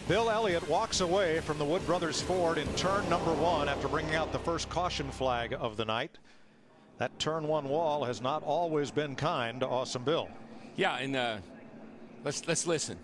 Bill Elliott walks away from the Wood Brothers Ford in turn number 1 after bringing out the first caution flag of the night. That turn 1 wall has not always been kind to Awesome Bill. Yeah, and let's listen.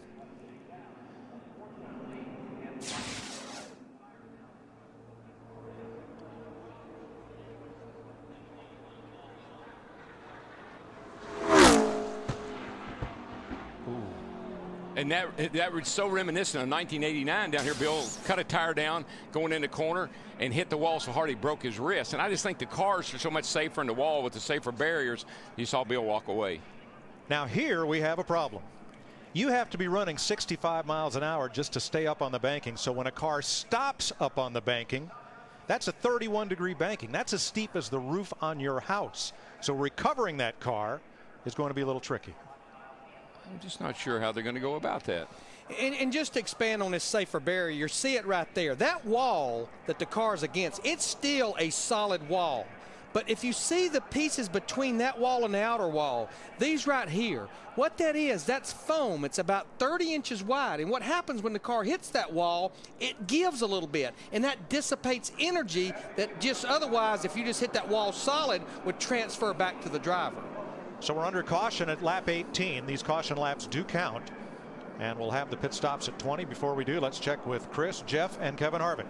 And that was so reminiscent of 1989 down here. Bill cut a tire down going in the corner and hit the wall so hard he broke his wrist. And I just think the cars are so much safer in the wall with the safer barriers. You saw Bill walk away. Now here we have a problem. You have to be running 65 miles an hour just to stay up on the banking. So when a car stops up on the banking, that's a 31-degree banking. That's as steep as the roof on your house. So recovering that car is going to be a little tricky. I'm just not sure how they're going to go about that. And just to expand on this safer barrier, you see it right there. That wall that the car's against, it's still a solid wall. But if you see the pieces between that wall and the outer wall, these right here, what that is, that's foam. It's about 30 inches wide. And what happens when the car hits that wall, it gives a little bit. And that dissipates energy that just otherwise, if you just hit that wall solid, would transfer back to the driver. So we're under caution at lap 18. These caution laps do count. And we'll have the pit stops at 20. Before we do, let's check with Chris, Jeff, and Kevin Harvick.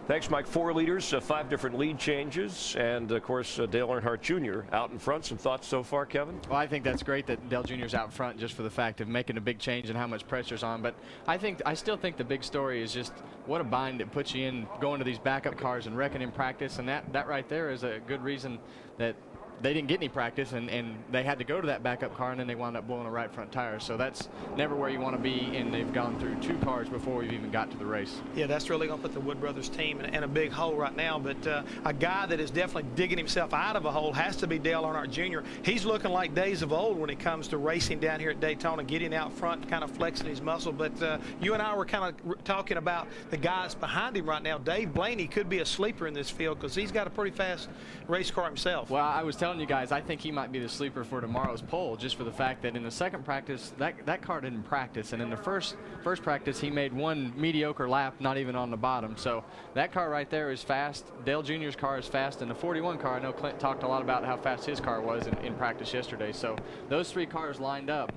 Thanks, Mike. 4 leaders, 5 different lead changes, and of course Dale Earnhardt Jr. out in front. Some thoughts so far, Kevin? Well, I think that's great that Dale Jr. is out front just for the fact of making a big change and how much pressure's on. But I still think the big story is just what a bind it puts you in going to these backup cars and wrecking in practice, and that right there is a good reason that they didn't get any practice, and they had to go to that backup car, and then they wound up blowing a right front tire. So that's never where you want to be, and they've gone through 2 cars before we've even got to the race. Yeah, that's really going to put the Wood Brothers team in a big hole right now. But a guy that is definitely digging himself out of a hole has to be Dale Earnhardt Jr. He's looking like days of old when it comes to racing down here at Daytona, getting out front, kind of flexing his muscle. But you and I were kind of talking about the guys behind him right now. Dave Blaney could be a sleeper in this field because he's got a pretty fast race car himself. Well, I was telling you guys, I think he might be the sleeper for tomorrow's pole, just for the fact that in the second practice, that car didn't practice, and in the first practice, he made 1 mediocre lap, not even on the bottom. So that car right there is fast. Dale Jr.'s car is fast, and the 41 car, I know Clint talked a lot about how fast his car was in practice yesterday. So those 3 cars lined up.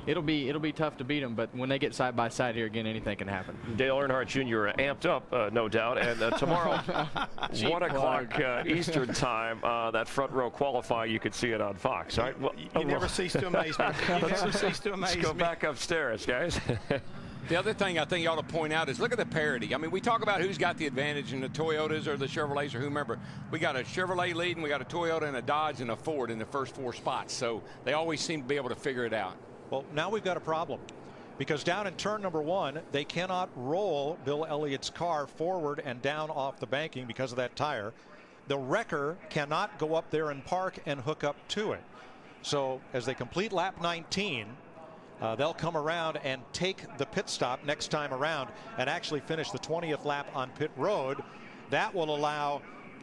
It'll be tough to beat them, but when they get side by side here again, anything can happen. Dale Earnhardt Jr. amped up, no doubt, and tomorrow, 1 o'clock Eastern time, that front row qualifying, you could see it on Fox. All right? Well, you never cease to amaze me. You never cease to amaze me. Let's go back upstairs, guys. The other thing I think you ought to point out is look at the parity. I mean, we talk about who's got the advantage in the Toyotas or the Chevrolets or whomever. We got a Chevrolet leading, we got a Toyota and a Dodge and a Ford in the first 4 spots. So they always seem to be able to figure it out. Well, now we've got a problem because down in turn number 1, they cannot roll Bill Elliott's car forward and down off the banking because of that tire. The wrecker cannot go up there and park and hook up to it. So as they complete lap 19, they'll come around and take the pit stop next time around and actually finish the 20th lap on pit road. That will allow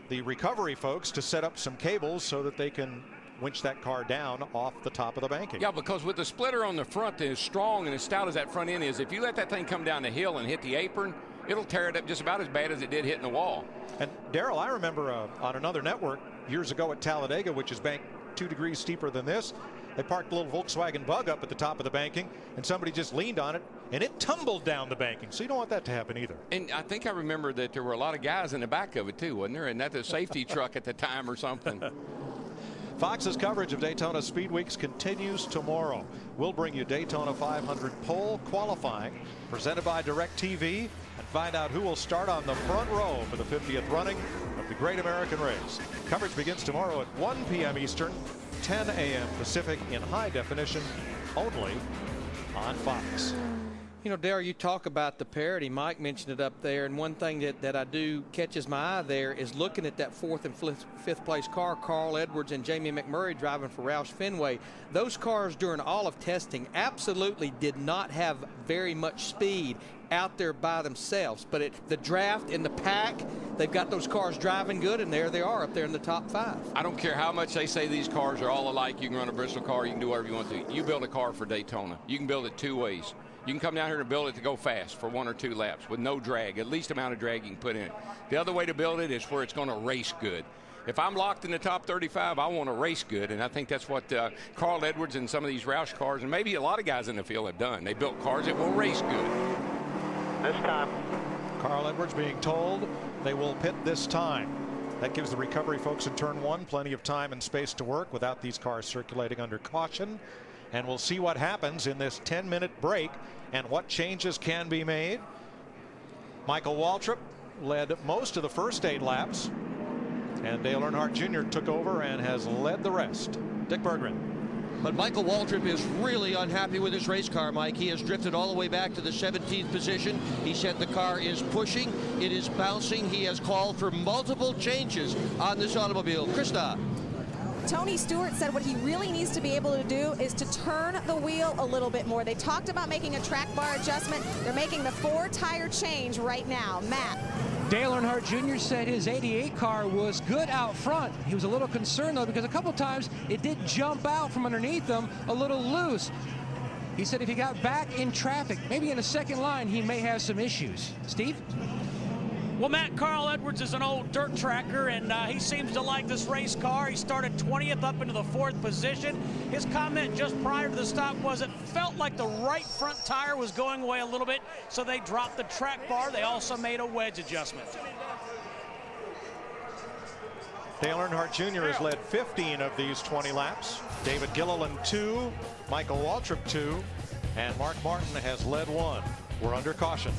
the recovery folks to set up some cables so that they can winch that car down off the top of the banking. Yeah, because with the splitter on the front as strong and as stout as that front end is, if you let that thing come down the hill and hit the apron, it'll tear it up just about as bad as it did hitting the wall. And Darrell, I remember on another network years ago at Talladega, which is banked 2 degrees steeper than this, they parked a little Volkswagen Bug up at the top of the banking, and somebody just leaned on it, and it tumbled down the banking. So you don't want that to happen either. And I think I remember that there were a lot of guys in the back of it too, wasn't there? And that's a safety truck at the time or something. Fox's coverage of Daytona Speed Weeks continues tomorrow. We'll bring you Daytona 500 pole qualifying presented by DirecTV and find out who will start on the front row for the 50th running of the Great American Race. Coverage begins tomorrow at 1 p.m. Eastern, 10 a.m. Pacific in high definition only on Fox. You know, Darrell, you talk about the parity. Mike mentioned it up there, and one thing that I do catches my eye there is looking at that 4th and 5th place car, Carl Edwards and Jamie McMurray driving for Roush Fenway. Those cars during all of testing absolutely did not have very much speed out there by themselves. But the draft in the pack, they've got those cars driving good, and there they are up there in the top 5. I don't care how much they say these cars are all alike. You can run a Bristol car. You can do whatever you want to. You build a car for Daytona. You can build it 2 ways. You can come down here and build it to go fast for 1 or 2 laps with no drag, at least amount of drag you can put in it. The other way to build it is where it's going to race good. If I'm locked in the top 35, I want to race good, and I think that's what Carl Edwards and some of these Roush cars, and maybe a lot of guys in the field have done. They built cars that will race good. This time. Carl Edwards being told they will pit this time. That gives the recovery folks in turn 1 plenty of time and space to work without these cars circulating under caution. And we'll see what happens in this 10-minute break and what changes can be made. Michael Waltrip led most of the first 8 laps. And Dale Earnhardt Jr. took over and has led the rest. Dick Berggren. But Michael Waltrip is really unhappy with his race car, Mike. He has drifted all the way back to the 17th position. He said the car is pushing, it is bouncing. He has called for multiple changes on this automobile. Krista. Tony Stewart said what he really needs to be able to do is to turn the wheel a little bit more. They talked about making a track bar adjustment. They're making the 4-tire change right now. Matt. Dale Earnhardt Jr. said his 88 car was good out front. He was a little concerned, though, because a couple times it did jump out from underneath him a little loose. He said if he got back in traffic, maybe in the second line, he may have some issues. Steve? Well, Matt, Carl Edwards is an old dirt tracker, and he seems to like this race car. He started 20th up into the 4th position. His comment just prior to the stop was it felt like the right front tire was going away a little bit, so they dropped the track bar. They also made a wedge adjustment. Dale Earnhardt Jr. has led 15 of these 20 laps. David Gilliland 2, Michael Waltrip 2, and Mark Martin has led 1. We're under caution.